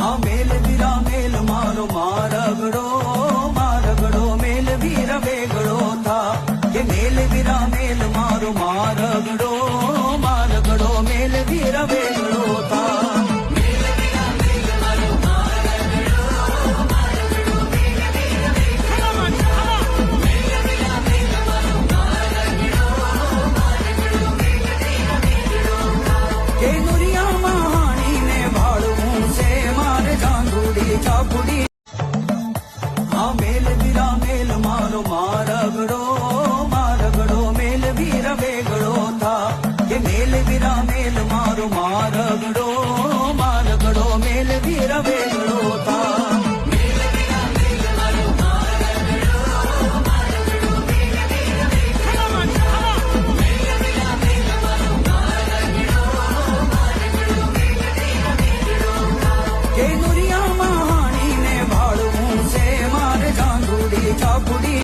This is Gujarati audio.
આ મેલ વીરા મેલ મારો મારગડો મેલ વીર વેગડો થા કે મેલ વીરા મેલ મારો મારગડો મેલ વીર વેગડો થા આ મેલ વીરા મેલ મારો મારગડો મેલ વીર વેગડો થા કે મેલ વીરા મેલ મારો મારગડો મેલ વીર વેગડો થા કે